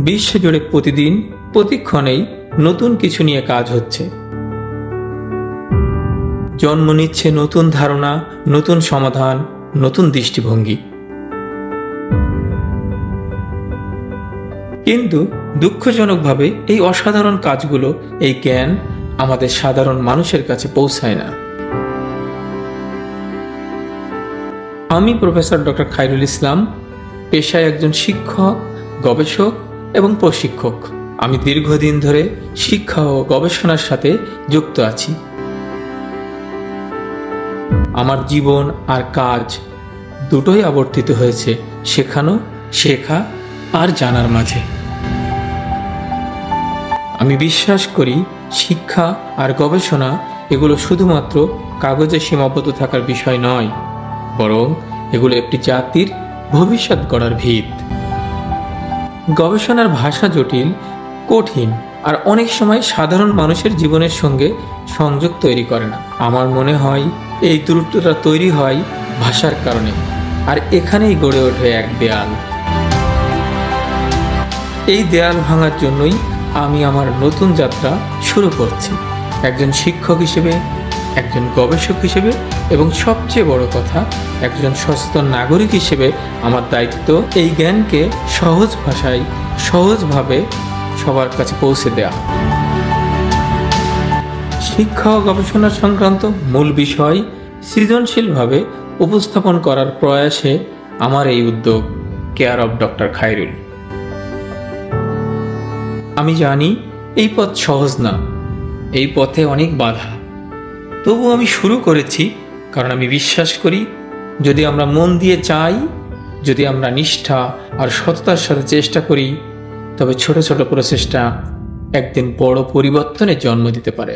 বিশ্বজুড়ে প্রতিদিন প্রতিক্ষণেই নতুন কিছু নিয়ে কাজ হচ্ছে। জন্ম নিচ্ছে নতুন ধারণা, নতুন সমাধান, নতুন দৃষ্টিভঙ্গি। কিন্তু দুঃখজনকভাবে এই অসাধারণ কাজগুলো, এই জ্ঞান আমাদের সাধারণ মানুষের কাছে পৌঁছায় না। আমি প্রফেসর ডক্টর খায়রুল ইসলাম, পেশায় একজন শিক্ষক, গবেষক এবং প্রশিক্ষক। আমি দীর্ঘদিন ধরে শিক্ষা ও গবেষণার সাথে যুক্ত আছি। আমার জীবন আর কাজ দুটোই আবর্তিত হয়েছে শেখানো, শেখা আর জানার মাঝে। আমি বিশ্বাস করি শিক্ষা আর গবেষণা এগুলো শুধুমাত্র কাগজে সীমাবদ্ধ থাকার বিষয় নয়, বরং এগুলো একটি জাতির ভবিষ্যৎ গড়ার ভিত। গবেষণার ভাষা জটিল, কঠিন আর অনেক সময় সাধারণ মানুষের জীবনের সঙ্গে সংযোগ তৈরি করে না। আমার মনে হয় এই দূরত্বটা তৈরি হয় ভাষার কারণে, আর এখানেই গড়ে ওঠে এক দেয়াল। এই দেয়াল ভাঙার জন্যই আমি আমার নতুন যাত্রা শুরু করছি, একজন শিক্ষক হিসেবে, একজন গবেষক হিসেবে এবং সবচেয়ে বড় কথা একজন সচেতন নাগরিক হিসেবে আমার দায়িত্ব এই জ্ঞানকে সহজ ভাষায়, সহজভাবে সবার কাছে পৌঁছে দেওয়া। শিক্ষা ও গবেষণা সংক্রান্ত মূল বিষয় সৃজনশীলভাবে উপস্থাপন করার প্রয়াসে আমার এই উদ্যোগ, কেয়ার অফ ডক্টর খায়রুল। আমি জানি এই পথ সহজ না, এই পথে অনেক বাধা। তবু আমি শুরু করেছি, কারণ আমি বিশ্বাস করি যদি আমরা মন দিয়ে চাই, যদি আমরা নিষ্ঠা আর সততার সাথে চেষ্টা করি, তবে ছোট ছোট প্রচেষ্টা একদিন বড় পরিবর্তনের জন্ম দিতে পারে।